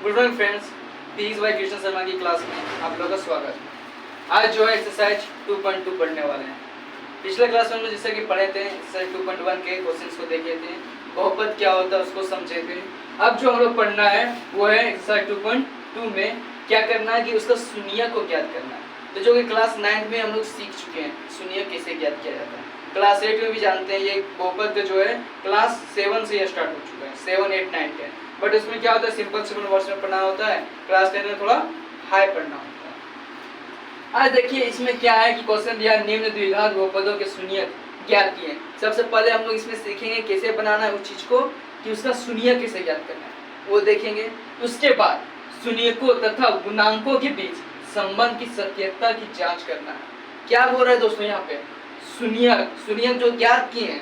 Good morning friends, physics bye Krishna Sharma की class में आप लोगों का स्वागत है। आज जो है एक्सरसाइज 2.2 पढ़ने वाले हैं। पिछले क्लास में हम लोग जैसे कि पढ़े थे एक्सरसाइज 2.1 के क्वेश्चंस को देखे थे, बहुपद क्या होता है उसको समझे थे। अब जो हम लोग पढ़ना है वो है एक्सरसाइज 2.2 में क्या करना है कि उसका शून्य को ज्ञात करना है। तो जो कि क्लास 9 में हम लोग सीख चुके हैं शून्य कैसे ज्ञात किया जाता है। क्लास 8 में भी जानते हैं, ये बहुपद का जो है क्लास 7 से ये स्टार्ट हो चुका है, 7, 8, 9, 10। बट इसमें क्या होता है, सिंपल सिंपल वर्ड्स में पढ़ना होता है। क्लास 10 में थोड़ा हाई पढ़ना होता है। आज देखिए इसमें क्या है कि क्वेश्चन दिया निम्न द्विघात बहुपदों के शून्य ज्ञात किए। सबसे पहले हम लोग इसमें सीखेंगे कैसे बनाना है उस चीज को, कि उसका शून्य कैसे ज्ञात करना है वो देखेंगे। उसके बाद शून्यकों तथा गुणांकों के बीच संबंध की सत्यता की जांच करना है। क्या बोल रहा है दोस्तों यहाँ पे, शून्य जो ज्ञात किए हैं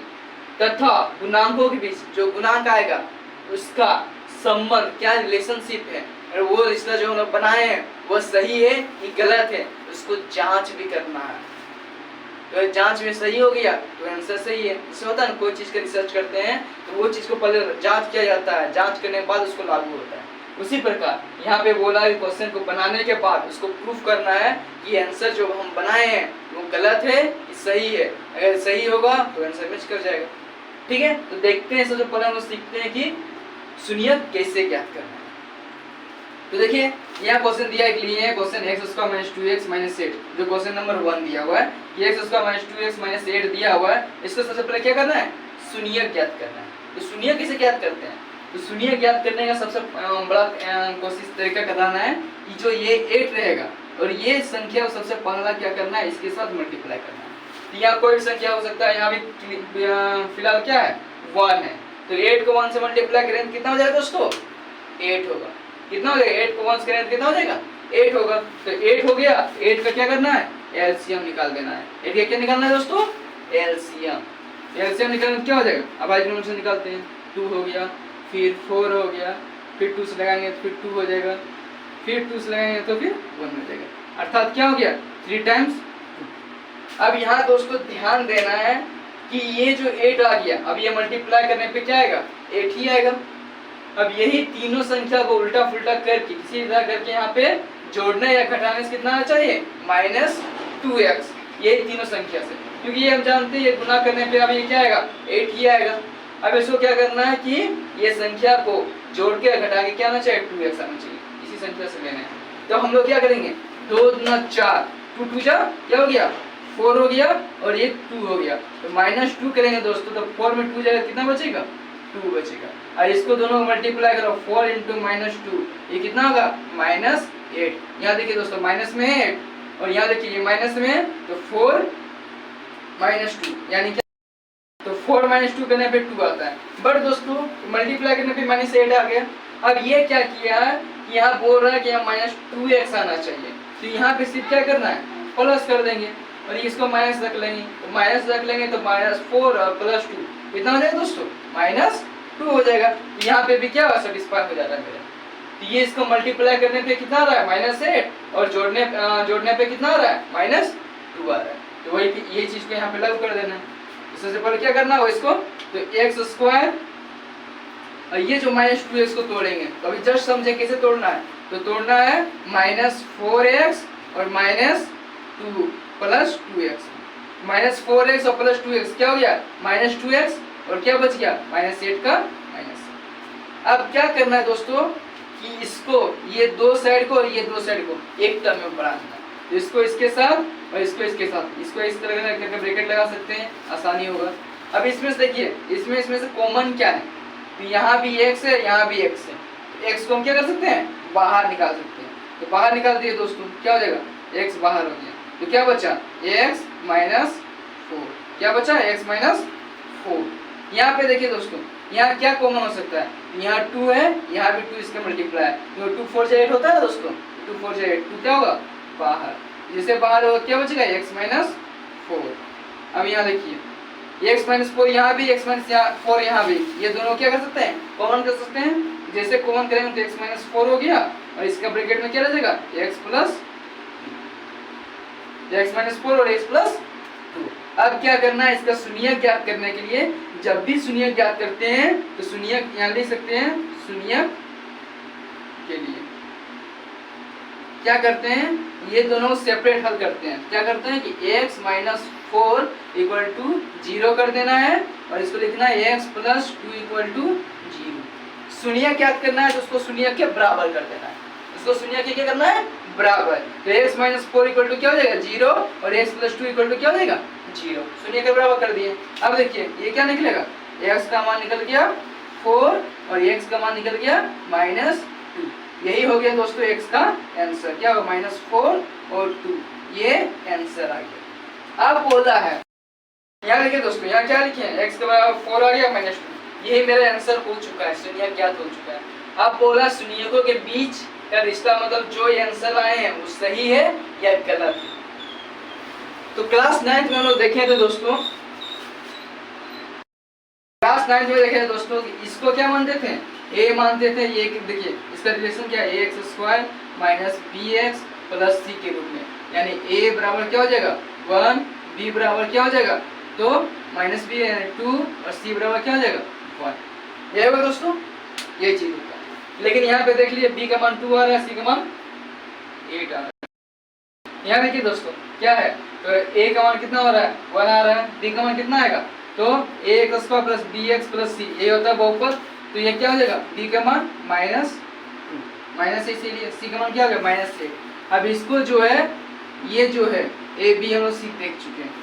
तथा गुणांकों के बीच जो गुणांक आएगा उसका संबंध क्या रिलेशनशिप है, और वो रिश्ता जो हम लोग बनाए हैं वो सही है कि गलत है, उसको जांच भी करना है। तो जांच में सही हो गया तो आंसर सही है। इसमें होता है ना, कोई चीज का रिसर्च करते हैं तो वो चीज को पहले जांच किया जाता है, जांच करने के बाद उसको लागू होता है। उसी प्रकार यहाँ पे बोला है क्वेश्चन को बनाने के बाद उसको प्रूफ करना है कि आंसर जो हम बनाए हैं वो गलत है कि सही है। अगर सही होगा तो आंसर मैच कर जाएगा। ठीक है, तो देखते हैं सबसे पहले हम लोग सीखते हैं कि शून्य कैसे ज्ञात करना है। तो देखिए यहाँ क्वेश्चन दिया है, लिए क्वेश्चन x² - 2x - 8, जो क्वेश्चन नंबर 1 दिया हुआ है कि x² - 2x - 8 दिया हुआ है। इसको सबसे पहले क्या करना है, शून्य ज्ञात करना है। तो शून्य कैसे ज्ञात करते हैं, तो शून्य ज्ञात करने का सबसे बड़ा कोशिश तरीका कराना है कि जो ये 8 रहेगा और ये संख्या को सबसे पहला क्या करना है, इसके साथ मल्टीप्लाई करना है। तो यहाँ कोई भी संख्या हो सकता है, यहाँ भी फिलहाल क्या है 1 है, तो 8 को 1 से मल्टीप्लाई करें तो कितना हो जाएगा दोस्तों, 8 होगा। कितना हो जाएगा, 8 को 1 से करें तो कितना हो जाएगा, 8 होगा। तो 8 हो गया, 8 का क्या करना है, एलसीएम निकाल देना है। 8 का क्या निकालना है दोस्तों, एलसीएम। एलसीएम निकालना क्या हो जाएगा, अब आज से निकालते हैं। 2 हो गया, फिर 4 हो गया, फिर 2 से लगाएंगे तो फिर 2 हो जाएगा, फिर 2 से लगाएंगे तो फिर 1 हो जाएगा, अर्थात क्या हो गया 3 टाइम्स 2। अब यहाँ दोस्तों ध्यान देना है कि ये जो 8 आ गया, अब ये मल्टीप्लाई करने पे क्या आएगा, 8 ही आएगा। अब यही तीनों संख्या को उल्टा फुल्टा करके किसी तरह करके यहाँ पे जोड़ने या घटाने से कितना आना चाहिए, -2x, यही तीनों संख्या से, क्योंकि ये हम जानते हैं ये गुना करने पे अब ये क्या आएगा, 8 ही आएगा। अब इसको क्या करना है कि ये संख्या को जोड़ के घटा के क्या आना चाहिए, 2x आना चाहिए, इसी संख्या से लेना है। तो हम लोग क्या करेंगे, 2 दूना 4, 2 2 जा क्या हो गया 4 हो गया, और ये 2 हो गया, तो -2 करेंगे दोस्तों, तो 4 में 2 जाएगा, कितना बचेगा 2 बचेगा। और इसको दोनों मल्टीप्लाई करो, 4 × -2 ये कितना होगा -8। यहाँ देखिए दोस्तों माइनस में है 8 और यहाँ देखिए ये माइनस में है, तो 4 - 2 यानी क्या, तो 4 - 2 करने पे 2 आता है। बट दोस्तों मल्टीप्लाई करने पे -8 आ गया। अब ये क्या किया है कि यहाँ बोल रहा है कि यहाँ -2x आना चाहिए, तो यहाँ पे सिर्फ क्या करना है, प्लस कर देंगे, और इसको माइनस रख लेंगे, तो माइनस रख लेंगे तो -4 और +2 कितना हो जाएगा दोस्तों, -2 हो जाएगा। तो यहाँ पे भी क्या हुआ, सेटिस्फाई हो जाता है मेरा। तो ये इसको मल्टीप्लाई करने पे कितना आ रहा है, -8, और जोड़ने पे कितना आ रहा है, -2 आ रहा है। तो वही ये चीज को यहाँ पे लागू कर देना है। सबसे पहले क्या करना है इसको, तो x² और ये जो -2x को तोड़ेंगे, तो अभी जस्ट समझे कैसे तोड़ना है। तो तोड़ना है -4x और -2 + 2x, -4x और +2x क्या हो गया, -2x, और क्या बच गया, -8 का माइनस। अब क्या करना है दोस्तों कि इसको ये दो साइड को और ये दो साइड को एक टर्म में बढ़ा देना है। तो इसको इसके साथ और इसको इसके साथ, इसको इस तरह करके ब्रैकेट लगा सकते हैं, आसानी होगा। अब इसमें से देखिए, इसमें से कॉमन क्या है, तो यहाँ भी x है, यहाँ भी x है, तो x को हम क्या कर सकते हैं, बाहर निकाल सकते हैं। तो बाहर निकाल दिए दोस्तों, क्या हो जाएगा, x बाहर हो गया, तो क्या बचा, x - 4, क्या बचा, x - 4। यहाँ पे देखिए दोस्तों, यहाँ क्या कॉमन हो सकता है, यहाँ 2 है, यहाँ भी 2 इसका मल्टीप्लाई है, तो 2 4 से 8 होता है ना दोस्तों, 2 4 से 8, 2 क्या होगा बाहर, जैसे बाहर होगा क्या बचेगा, x - 4। अब यहाँ देखिए x - 4 यहाँ भी, x - 4 यहाँ भी, ये दोनों क्या कर सकते हैं, कॉमन कर सकते हैं। जैसे कॉमन करेंगे तो x - 4 हो गया, और इसका ब्रैकेट में क्या रह जाएगा, x - 4 और x + 2। अब क्या करना है, इसका शून्य ज्ञात करने के लिए, जब भी शून्य ज्ञात करते हैं तो शून्य यहाँ लिख सकते हैं, शून्य के लिए क्या करते हैं, ये दोनों सेपरेट हल करते हैं। क्या करते हैं कि x माइनस 4 इक्वल टू 0 कर देना है और इसको लिखना है x प्लस 2 इक्वल टू 0। शून्यक याद करना है तो उसको शून्यक के बराबर कर देना है, इसको शून्यक के क्या करना है, बराबर। तो x माइनस 4 इक्वल टू क्या हो जाएगा, 0 और x प्लस 2 इक्वल टू क्या हो जाएगा, 0। शून्य के बराबर कर दिए। अब देखिए ये क्या निकलेगा, x का मान निकल गया 4 और x का मान निकल गया माइनस 2। यही हो गया दोस्तों x का आंसर। क्या होगा, माइनस 4 और 2, ये आंसर आ गया। अब बोला है यहाँ देखिए दोस्तों, यहाँ क्या लिखे हैं, x के बराबर 4 आ गया माइनस 2, यही मेरा आंसर हो चुका है, शून्यक ज्ञात हो चुका है। अब बोला शून्यकों के बीच का रिश्ता, मतलब जो आंसर आए हैं वो सही है या गलत है। तो क्लास 9th में हम लोग देखे थे दोस्तों, क्लास 9th में देखे थे दोस्तों कि इसको क्या मानते थे, a मानते थे। ये देखिए इसका रिलेशन क्या है, ax square minus bx plus c के रूप में, यानी a बराबर क्या हो जाएगा 1, b बराबर क्या हो जाएगा तो माइनस बी 2 और c बराबर क्या हो जाएगा 1। ये होगा दोस्तों, ये चीज होगा। लेकिन यहाँ पे देख लीजिए b का मान 2 आ रहा है, c का मान 8 आ रहा है। यहाँ देखिए दोस्तों क्या है, तो a का मान कितना हो रहा है 1 आ रहा है, b का मान कितना आएगा तो ax square plus bx plus c, a होता है बहुपद, तो ये क्या हो जाएगा b का मान माइनस 2, माइनस इसीलिए c का मान क्या हो गया माइनस 8। अब इसको जो है, ये जो है a b हम लोग सीख देख चुके हैं,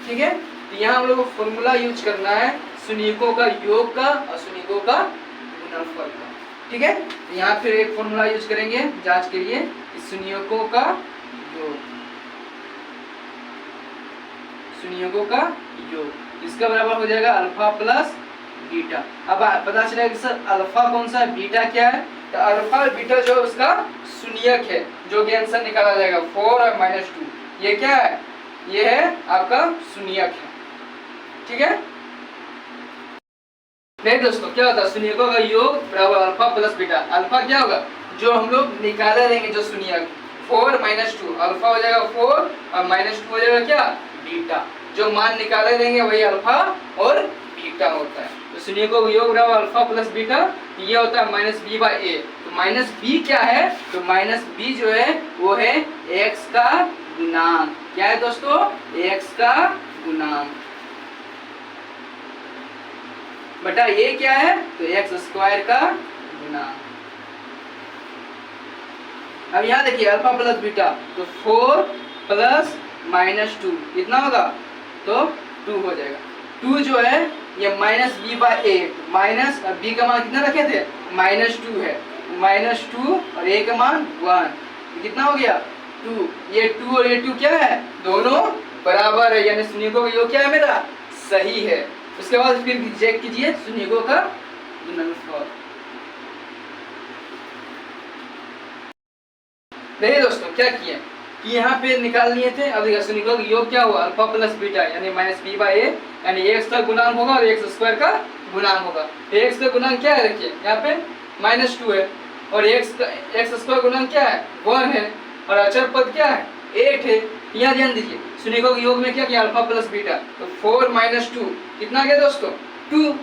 ठीक है। तो यहाँ हम लोग को फॉर्मूला यूज करना है शून्यकों का योग का और शून्यकों का गुणनफल का, ठीक है। तो यहाँ फिर एक फॉर्मूला यूज करेंगे जांच के लिए, शून्यकों का योग, शून्यकों का योग, इसका बराबर हो जाएगा अल्फा प्लस बीटा। अब पता चलेगा कि सर अल्फा कौन सा है, बीटा क्या है, तो अल्फा और बीटा जो है उसका शून्यक है, जो कि आंसर निकाला जाएगा 4 और माइनस 2। ये क्या है, ये है आपका शून्यक है, ठीक है। नहीं दोस्तों क्या होता है, शून्यकों का योग बराबर अल्फा प्लस बीटा। अल्फा क्या होगा, जो हम लोग निकाले देंगे जो शून्यक 4 माइनस 2, अल्फा हो जाएगा 4 और माइनस 2 हो जाएगा क्या बीटा। जो मान निकाले देंगे वही अल्फा और बीटा होता है। तो शून्यकों का योग बराबर अल्फा प्लस बीटा, ये होता है माइनस बी बाई ए। तो माइनस बी क्या है, तो माइनस बी जो है वो है एक्स का गुणांक। क्या है दोस्तों, एक्स का गुणांक बटा ये क्या है, तो एक्स स्क्वायर का गुणांक। अब यहाँ देखिए अल्फा प्लस बीटा, तो 4 प्लस माइनस 2 कितना होगा, तो 2 हो जाएगा। 2 जो है ये minus b by a, minus b का मान कितना रखे थे माइनस 2 है, माइनस 2 और ए का मान 1, कितना हो गया 2। ये 2 और ये 2 क्या है, दोनों बराबर है, यानी शून्यकों का योग क्या है मेरा सही है। उसके बाद फिर चेक कीजिए शून्यकों का गुणनफल। देखिए दोस्तों क्या किए कि यहाँ पे निकाल लिए थे। अब देखिए शून्यकों का योग क्या हुआ, अल्फा प्लस बीटा यानी माइनस बी बाई ए, यानी एक्स का गुणांक होगा और एक्स स्क्वायर का गुणांक होगा। एक्स का गुणांक क्या है, देखिए यहाँ पे माइनस 2 है और एक्स स्क्वायर गुणांक क्या है 1 है और अचर पद क्या है 8 है। यहाँ ध्यान दीजिए शून्यकों के योग में क्या किया अल्फा प्लस बीटा, तो 4 माइनस 2 कितना गया दोस्तों 2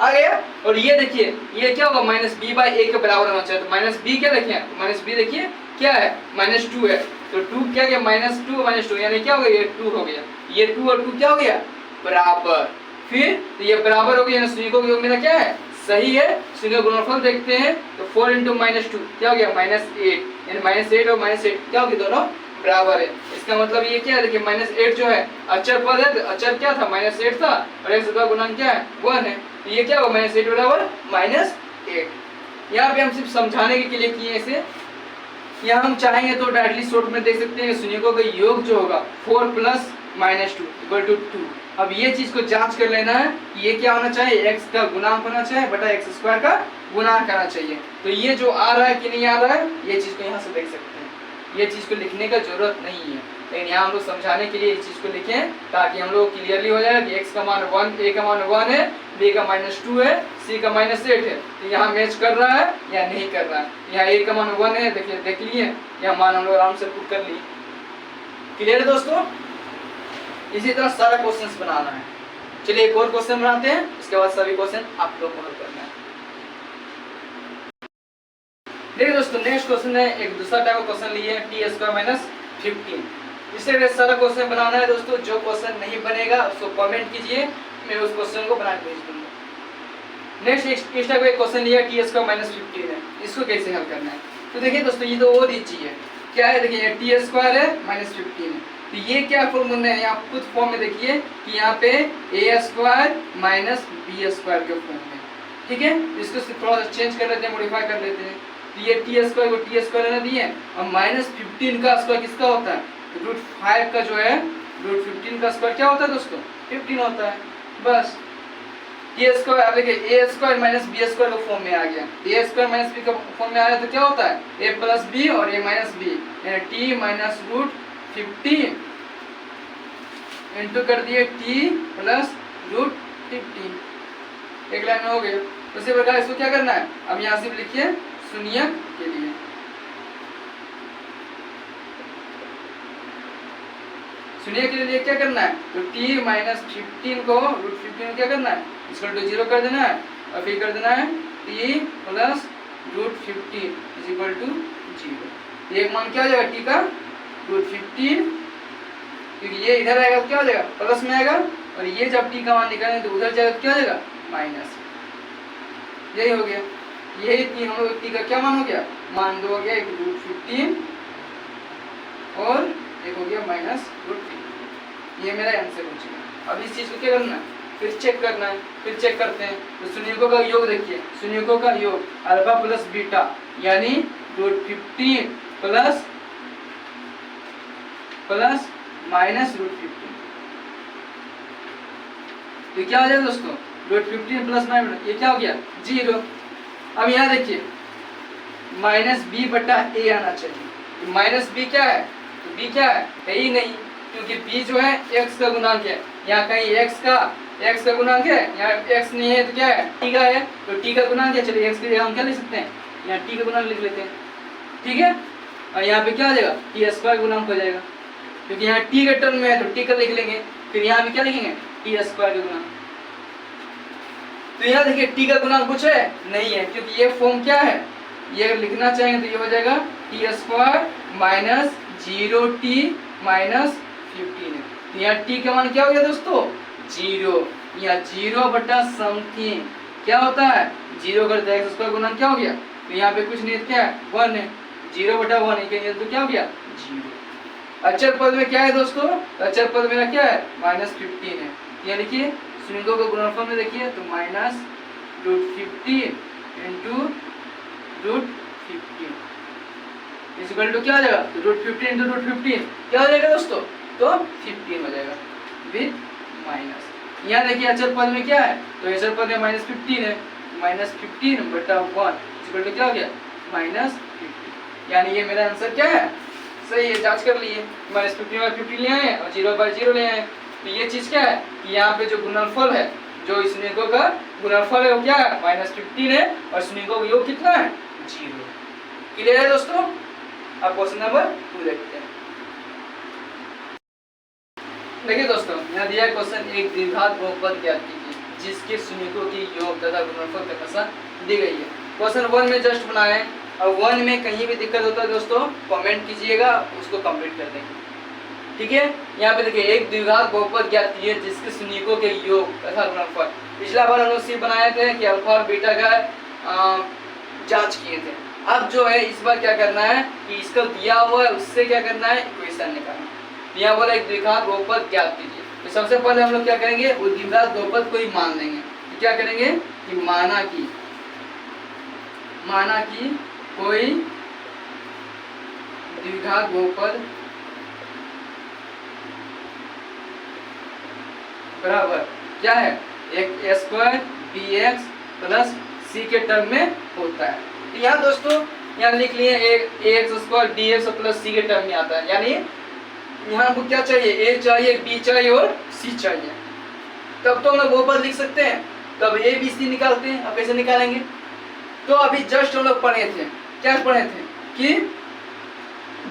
आ गया। और ये देखिए ये क्या होगा माइनस बी बाई ए के बराबर होना चाहिए, तो माइनस बी क्या देखिए, माइनस बी देखिए क्या है माइनस 2 है, तो 2 क्या गया माइनस 2 माइनस 2 यानी क्या हो गया ये 2 हो गया, ये 2 और 2 क्या हो गया बराबर। फिर तो ये बराबर हो गया यानी शून्यकों के योग मेरा क्या है सही है। शून्य गुणनफल देखते हैं तो 4 इंटू माइनस 2 क्या हो गया माइनस 8, यानी माइनस 8 और माइनस 8 क्या हो गया दोनों बराबर है। इसका मतलब ये क्या है, देखिए माइनस 8 जो है अचर पद है, अचर क्या था माइनस 8 था और एक्स का गुणांक क्या है 1 है, तो ये क्या होगा माइनस 8 बराबर माइनस 8। यहाँ पे हम सिर्फ समझाने के लिए किए इसे। यहाँ हम चाहेंगे तो डायरेक्टली शॉर्ट में देख सकते हैं शून्यकों का योग जो होगा 4 प्लस माइनस 2 इक्वल टू 2। अब ये चीज को जांच कर लेना है कि ये क्या होना चाहिए, x का गुणांक होना चाहिए बटा x स्क्वायर का गुणांक आना चाहिए। तो ये जो आ रहा है कि नहीं आ रहा है ये चीज को यहाँ से देख सकते हैं, ये चीज को लिखने का जरूरत नहीं है, लेकिन यहाँ हम लोग समझाने के लिए इस चीज को लिखें ताकि हम लोग क्लियरली हो जाए कि x का मान 1, a का मान 1 है, b का माइनस 2 है, c का माइनस 8 है, तो यहाँ मैच कर रहा है या नहीं कर रहा है। यहाँ a का मान 1 है, देखिए देख लिए यहाँ मान हम लोग आराम से पुट कर लिए। क्लियर है दोस्तों, इसी तरह सारा क्वेश्चंस बनाना है। चलिए एक और क्वेश्चन बनाते हैं, उसके बाद सभी क्वेश्चन आप लोग को हल करना है। देखिए दोस्तों नेक्स्ट क्वेश्चन है, एक दूसरा टाइप का क्वेश्चन लिए हैं, टी स्क्वायर माइनस 15। इससे सारा क्वेश्चन बनाना है दोस्तों। जो क्वेश्चन नहीं बनेगा उसको कमेंट कीजिए, मैं उस क्वेश्चन को बना के भेज दूंगा। नेक्स्ट इस टाइप का क्वेश्चन लिया टी स्क्वायर माइनस 15 है, इसको कैसे हल करना है। तो देखिए दोस्तों ये तो और इजी है, क्या है देखिए टी स्क्वायर है माइनस 15 है, तो ये क्या फॉर्मूला है, यहाँ खुद फॉर्म में देखिए कि यहाँ पे ए स्क्वायर माइनस बी स्क्वायर के फॉर्म में, ठीक है। इसको थोड़ा सा चेंज कर लेते हैं, मॉडिफाई कर लेते हैं। तो ये टी स्क्वायर को टी स्क्वायर रहने दिए, और माइनस 15 का स्क्वायर किसका होता है, रूट 5 का जो है रूट 15 का स्क्वायर क्या होता है दोस्तों, 15 होता है। बस ए स्क्वायर, अब देखिए ए स्क्वायर माइनस बी स्क्वायर का फॉर्म में आ गया, ए स्क्वायर माइनस बी का फॉर्म में आ गया, तो क्या होता है ए प्लस बी और ए माइनस बी, यानी टी माइनस रूट 15 इंटू कर दिए टी प्लस रूट 15, एक लाइन में हो गया। उसी प्रकार इसको क्या करना है, अब यहाँ से लिखिए शून्यक के लिए, शून्य के लिए क्या करना है, तो t माइनस 15 को रूट 15 क्या करना है, इसको टू 0 कर देना है, और फिर कर देना है t plus root 15 is equal to 0। एक मान क्या हो जाएगा t का रूट 15, क्योंकि ये इधर आएगा तो क्या हो जाएगा प्लस में आएगा, और ये जब t का मान निकालेंगे तो उधर जाएगा तो क्या हो जाएगा माइनस। यही हो गया, यही t हम लोग t का क्या मान हो गया, मान 2 हो गया, एक रूट 15 और एक हो गया माइनस रूट 15। ये मेरा आंसर हो चुका। अब इस चीज को क्या करना है, फिर चेक करना है, फिर चेक करते हैं। तो शून्यकों का योग देखिए, शून्यकों का योग अल्फा प्लस बीटा यानी root 15 plus plus minus root 15, तो क्या हो जाएगा दोस्तों रूट 15 प्लस माइनस, ये क्या हो गया 0। अब यहाँ देखिए माइनस बी बटा ए आना चाहिए, माइनस बी क्या है, तो b क्या है ही नहीं, क्योंकि b जो है x का गुणांक है, यहाँ कहीं x का गुणांक है, यहाँ x नहीं है तो क्या है t का है, तो t का गुणांक है, चलिए x के लिए हम क्या लिख सकते हैं, यहाँ t का गुणांक लिख लेते हैं, ठीक है। और यहाँ पे क्या हो जाएगा t स्क्वायर गुणांक हो जाएगा, क्योंकि यहाँ t के टर्म में है तो t का लिख लेंगे, फिर यहाँ पे क्या लिखेंगे t स्क्वायर का गुणांक। तो यहाँ देखिए t का गुणांक कुछ है नहीं है, क्योंकि ये फॉर्म क्या है, ये अगर लिखना चाहेंगे तो ये हो जाएगा T square minus 0t minus 15 है, तो यहाँ t का मान क्या हो गया दोस्तों 0, यहाँ 0 बटा समथिंग क्या होता है 0 करते हैं, स्क्वायर गुणन क्या हो गया, तो यहाँ पे कुछ नहीं क्या है 1 है, 0 बटा 1 है, तो क्या हो गया 0। अचर पद में क्या है दोस्तों, अचर पद मेरा क्या है माइनस 15 है, यहाँ लिखिए शून्यों का गुणनफल में देखिए तो माइनस रूट 15 इंटू रूट 15 इस इक्वल टू क्या हो जाएगा, तो रूट 15 इंटू रूट 15 क्या हो जाएगा दोस्तों, तो 15 हो जाएगा विद माइनस। यहाँ देखिए अचर पद में क्या है, तो अचर पद में माइनस 15 है, माइनस 15 बटा 1 इस इक्वल टू क्या हो गया माइनस 15, यानी ये मेरा आंसर क्या है सही है। जांच कर लिए, माइनस 15 बाई 15 ले आए और 0 बाई 0 ले आए, तो ये चीज क्या है कि यहाँ पे जो गुणनफल है, जो इस शून्यों का गुणनफल है वो क्या है माइनस 15 है, और शून्यों का योग कितना है 0। क्लियर है दोस्तों। अब क्वेश्चन नंबर 2 देखते हैं। देखिए दोस्तों यहाँ दिया क्वेश्चन, एक द्विघात बहुपद ज्ञात कीजिए जिसके शून्यों की योग तथा गुणनफल क्रमशः दी गई है। क्वेश्चन 1 में जस्ट बनाए, और 1 में कहीं भी दिक्कत होता है दोस्तों कमेंट कीजिएगा, उसको कंप्लीट कर देंगे, ठीक है। यहाँ पे देखिए एक द्विघात बहुपद ज्ञात कीजिए जिसके शून्यों के योग तथा गुणनफल। पिछला बार हम लोग सिर्फ बनाए थे कि अल्फा और बीटा का जांच किए थे। अब जो है इस बार क्या करना है कि इसका दिया हुआ है उससे क्या करना है इक्वेशन निकालना। यहाँ बोला एक द्विघात बहुपद ज्ञात कीजिए, तो सबसे पहले हम लोग क्या करेंगे वो द्विघात बहुपद को ही मान लेंगे। तो क्या करेंगे कि माना कि कोई द्विघात बहुपद बराबर क्या है एक square B x plus c के टर्म में होता है। तो यहाँ दोस्तों यहाँ लिख लिए एक x square d x plus c के टर्म में आता है, यानी यहाँ हमको क्या चाहिए ए चाहिए बी चाहिए और सी चाहिए, तब तो हम लोग बहुपद लिख सकते हैं। तो अब ए बी सी निकालते हैं। अब कैसे निकालेंगे, तो अभी जस्ट हम लोग पढ़े थे, क्या पढ़े थे कि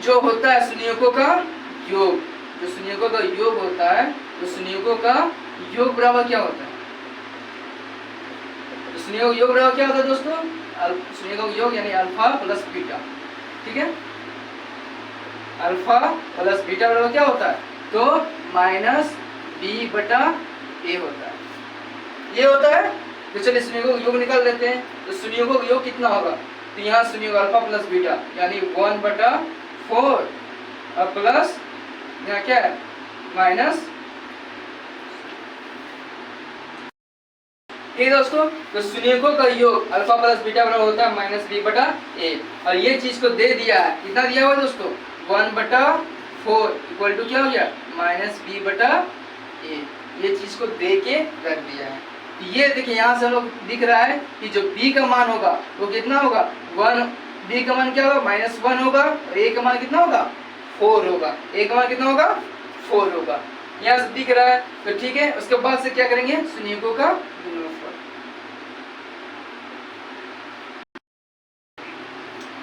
जो होता है शून्यों का योग, जो शून्यों का योग होता है तो शून्यों का योग बराबर क्या होता है, तो शून्यों का योग बराबर क्या होता है दोस्तों शून्य का योग यानी अल्फा प्लस बीटा, ठीक है। अल्फा प्लस बीटा बराबर क्या होता है, तो माइनस बी बटा ए होता है, ये होता है। तो चलिए शून्य का योग निकाल लेते हैं। तो शून्य का योग कितना होगा, तो यहाँ शून्य का अल्फा प्लस बीटा यानी 1/4 और प्लस यहाँ क्या है माइनस। ठीक है दोस्तों, तो शून्यकों का योग अल्फा प्लस बीटा बराबर होता है माइनस बी बटा ए, और ये चीज को दे दिया है, कितना दिया हुआ दोस्तों 1/4 इक्वल टू क्या हो गया माइनस बी बटा ए, ये चीज को दे के रख दिया है। ये देखिए यहाँ से हम लोग दिख रहा है कि जो b का मान होगा वो कितना होगा 1, b का मान क्या होगा -1 होगा, और a का मान कितना होगा 4 होगा, a का मान कितना होगा 4 होगा, यहाँ से दिख रहा है। तो ठीक है, उसके बाद से क्या करेंगे शून्यकों का गुणनफल।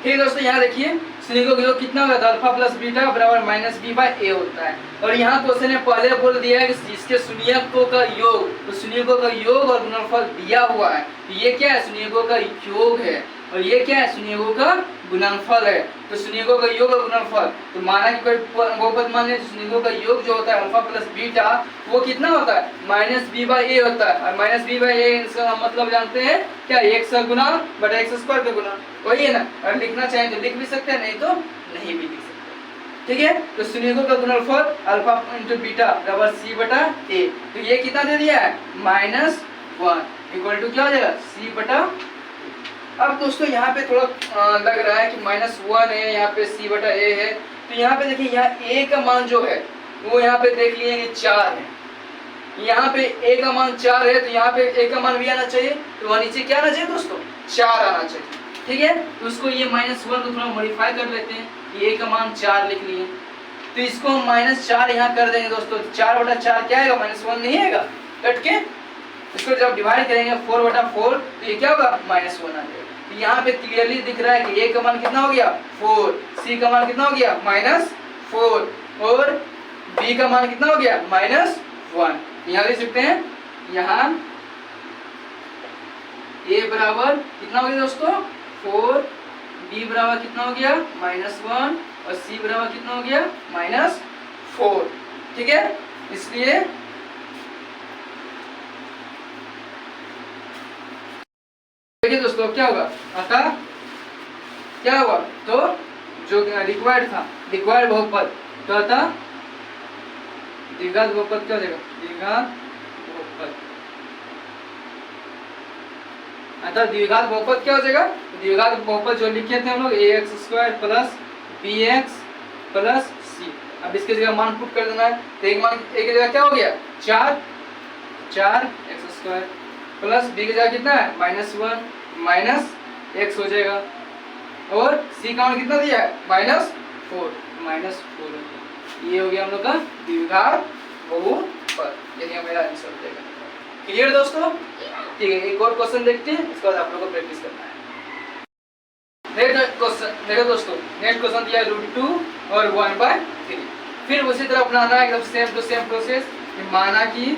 ठीक है दोस्तों, यहाँ देखिए शून्यकों का योग कितना होगा, अल्फा प्लस बीटा बराबर माइनस बी बाय ए होता है। और यहाँ क्वेश्चन ने पहले बोल दिया है कि इसके शून्यकों का योग, तो शून्यकों का योग और गुणनफल दिया हुआ है, तो ये क्या है शून्यकों का योग है, और ये क्या है शून्यकों का गुणनफल है। तो शून्यकों का योग और गुणनफल, तो माना कि कोई बहुपद मान ले, शून्यकों का योग जो होता है अल्फा प्लस बीटा वो कितना होता है माइनस बी बाय ए होता है, और माइनस बी बाय ए इसका मतलब जानते हैं क्या, एक्स का गुना बटा एक्स स्क्वायर का गुना, वही है ना। और लिखना चाहें तो लिख भी सकते हैं, नहीं तो नहीं भी लिख सकते, ठीक है। तो शून्यकों का गुणनफल अल्फा इंटू बीटा बराबर सी बटा ए, तो ये कितना दे दिया है -1 इक्वल टू क्या हो जाएगा सी बटा। अब दोस्तों यहाँ पे थोड़ा लग रहा है कि -1 है, यहाँ पे c बटा a है, तो यहाँ पे देखिए यहाँ a का मान जो है वो यहाँ पे देख लिए कि 4 है, यहाँ पे a का मान 4 है, तो यहाँ पे a का मान भी आना चाहिए, तो वहाँ नीचे क्या आना चाहिए दोस्तों 4 आना चाहिए, ठीक है। तो उसको ये -1 को थोड़ा मॉडिफाई कर लेते हैं, a का मान 4 लिख लिए, तो इसको हम -4 यहाँ कर देंगे दोस्तों, 4/4 क्या आएगा -1 नहीं आएगा, कट के इसको जब डिवाइड करेंगे 4/4 तो ये क्या होगा -1 आ जाएगा। तो यहाँ पे क्लियरली दिख रहा है कि a का मान कितना हो गया 4, c का मान कितना हो गया -4, और b का मान कितना हो गया -1। यहाँ देख सकते हैं, यहाँ a बराबर कितना हो गया दोस्तों 4, b बराबर कितना हो गया -1, और c बराबर कितना हो गया -4, ठीक है। इसलिए देखिए दोस्तों क्या होगा, अतः क्या हुआ, तो जो रिक्वायर्ड था रिक्वायर्ड बहुपद, तो अतः द्विघात बहुपद क्या हो जाएगा द्विघात बहुपद, अतः द्विघात बहुपद क्या हो जाएगा, द्विघात बहुपद जो लिखे थे हम लोग ax² plus bx plus c। अब इसके जगह मान पुट कर देना है, तो एक मान एक की जगह क्या हो गया 4x² प्लस b की जगह कितना है -1 माइनस x हो जाएगा, और c का मान कितना दिया है -4 ये हो गया हम लोग का द्विघात बहुपद, यही मेरा आंसर हो जाएगा। क्लियर दोस्तों, ठीक है। एक और क्वेश्चन देखते हैं, उसके बाद आप लोगों को प्रैक्टिस करना है। नेक्स्ट क्वेश्चन देखो दोस्तों, नेक्स्ट क्वेश्चन दिया है √2 और 1/3। फिर उसी तरह अपनाना है एकदम सेम टू सेम प्रोसेस। माना कि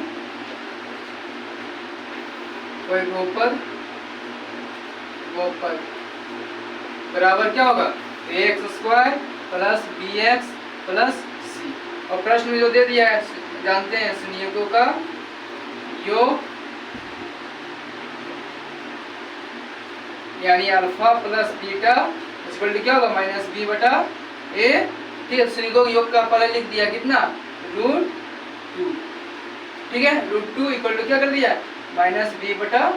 कोई बहुपद बराबर क्या होगा ax² plus bx plus c, और प्रश्न में जो दे दिया है जानते हैं शून्यकों का योग यानी alpha plus beta equal to क्या होगा -b बटा a, ठीक है। शून्यकों के योग का पहले लिख दिया कितना √2, ठीक है। √2 इक्वल टू क्या कर दिया -b बटा,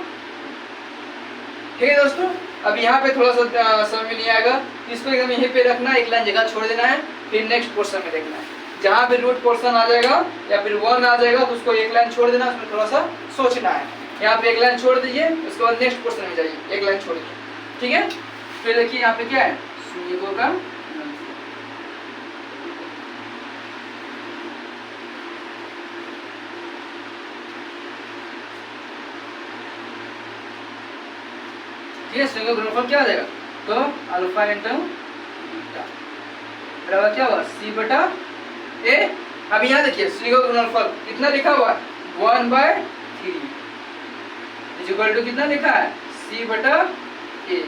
ठीक है दोस्तों। अब यहाँ पे थोड़ा सा समझ में नहीं आएगा, इसको एकदम यहीं पे रखना, एक लाइन जगह छोड़ देना है, फिर नेक्स्ट पोर्शन में देखना है। जहाँ पे रूट पोर्शन आ जाएगा या फिर 1 आ जाएगा तो उसको एक लाइन छोड़ देना, उसमें थोड़ा सा सोचना है। यहाँ पे एक लाइन छोड़ दीजिए, उसके बाद नेक्स्ट पोर्शन में जाइए, एक लाइन छोड़ दीजिए, ठीक है। फिर देखिए यहाँ पे क्या है शून्यकों का गुणनफल क्या आ जाएगा, तो अल्फा इंटू बीटा बराबर क्या होगा c बटा a। अब यहाँ देखिए शून्यकों का गुणनफल कितना लिखा हुआ है 1/3 इक्वल टू कितना लिखा है c बटा ए।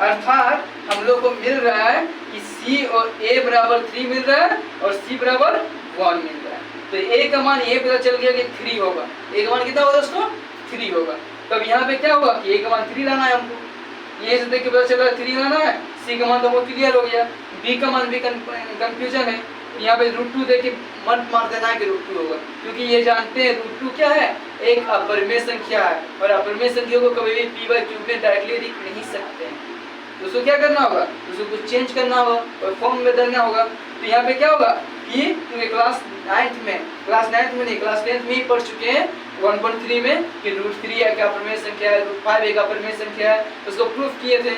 अर्थात हम लोग को मिल रहा है कि सी और ए बराबर 3 मिल रहा है और सी बराबर 1 मिल रहा है। तो ए का मान ये पता चल गया कि 3 होगा। ए का मान कितना होगा दोस्तों? 3 होगा। तब यहाँ पे क्या होगा कि ए का मान 3 लाना है हमको। ये से देख के पता चल रहा है 3 लाना है। सी का मान तो वो क्लियर हो गया। बी का मान भी कंफ्यूजन है। यहाँ पे √2 देख के मत मार देना है कि √2 होगा, क्योंकि ये जानते हैं √2 क्या है? एक अपरिमेय संख्या है और अपरिमेय संख्या को कभी भी p/q में डायरेक्टली लिख नहीं सकते हैं। दोस्तों क्या करना होगा? दोस्तों कुछ चेंज करना होगा और फॉर्म में बदलना होगा। तो यहाँ पे क्या होगा कि क्योंकि क्लास 9th में नहीं, क्लास 10th में ही पढ़ चुके हैं 1.3 में कि √3 एक अपरिमेय संख्या है, √5 एक अपरिमेय संख्या है, उसको प्रूफ किए थे।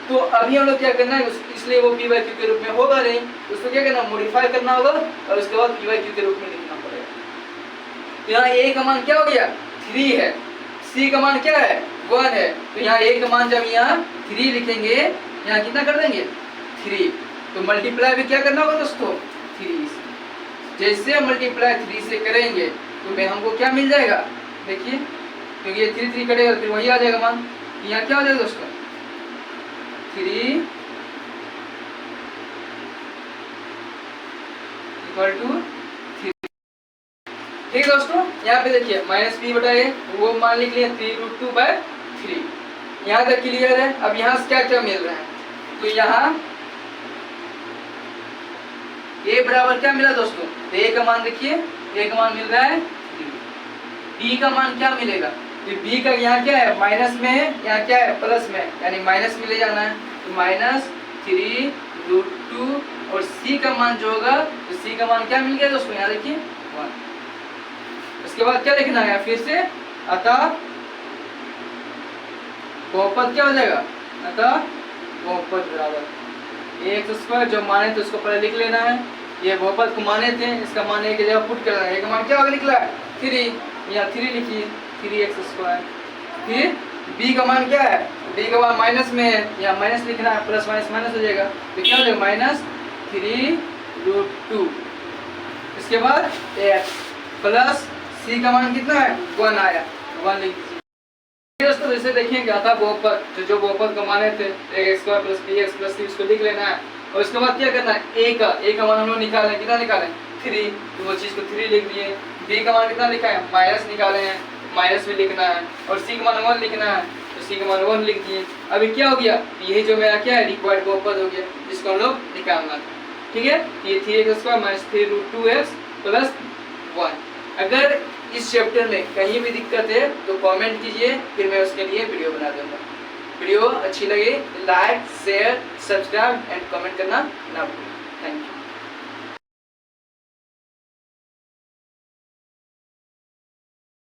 तो अभी हम लोग क्या करना है, इसलिए वो p/q के रूप में होगा नहीं, उसको क्या करना, मॉडिफाई करना होगा और उसके बाद p/q के रूप में लिखना पड़ेगा। तो यहाँ a का मान क्या हो गया? 3 है। c का मान क्या है? 1 है। तो यहाँ a का मान जब यहाँ 3 लिखेंगे, यहाँ कितना कर देंगे? 3। तो मल्टीप्लाई भी क्या करना होगा दोस्तों? 3 से। जैसे मल्टीप्लाई 3 से करेंगे तो हमको क्या मिल जाएगा? देखिए, क्योंकि ये 3 3 कटेगा फिर वही आ जाएगा मान। तो यहाँ क्या हो जाएगा दोस्तों? 3 = 3। ठीक है दोस्तों, यहाँ पे देखिए -p/a वो मान लिख लिया 3√2/3। यहाँ तक क्लियर है। अब यहाँ से क्या क्या मिल रहा है? तो यहाँ a बराबर क्या मिला दोस्तों? तो a का मान देखिए, a का मान मिल रहा है 3। b का मान क्या मिलेगा? तो b का यहाँ क्या है? माइनस में है, यहाँ क्या है? प्लस में, यानी माइनस में ले जाना है। तो -3√2 और c का मान जो होगा, तो c का मान क्या मिल गया दोस्तों? यहाँ देखिए 1। उसके बाद क्या लिखना है फिर से? अतः बहुपद क्या हो जाएगा? अतः बहुपद बराबर a² जो माने थे उसको पहले लिख लेना है। ये बहुपद को माने थे, इसका मान एक जगह पुट करना है। एक मान क्या होगा निकला है? 3। यहाँ 3 लिखिए, 3x²। फिर b का मान क्या है? b का मान माइनस में है, यहाँ माइनस लिखना है, प्लस माइनस माइनस हो जाएगा। तो क्या हो जाएगा? -3√2। इसके बाद x प्लस c का मान कितना है? 1 आया, 1 लिख दीजिए दोस्तों। जैसे देखिए क्या था बहुपद, जो बहुपद को माने थे x² + bx + c, उसको लिख लेना है। और उसके बाद क्या करना है? a का मान हम लोग निकाले, कितना निकाले? 3। तो वो चीज को 3 लिख दिए। b का मान कितना लिखा है? माइनस निकाले हैं, माइनस में लिखना है। और c का मान 1 लिखना है, तो c का मान 1 लिख दिए। अभी क्या हो गया? यही जो मेरा क्या है? रिक्वायर्ड बहुपद हो गया, जिसको हम लोग निकालना था। ठीक है, ये 3x² - 3√2x + 1। अगर इस चैप्टर में कहीं भी दिक्कत है तो कमेंट कीजिए, फिर मैं उसके लिए वीडियो बना दूंगा। वीडियो अच्छी लगे like, share, subscribe and comment करना ना भूलें। Thank you.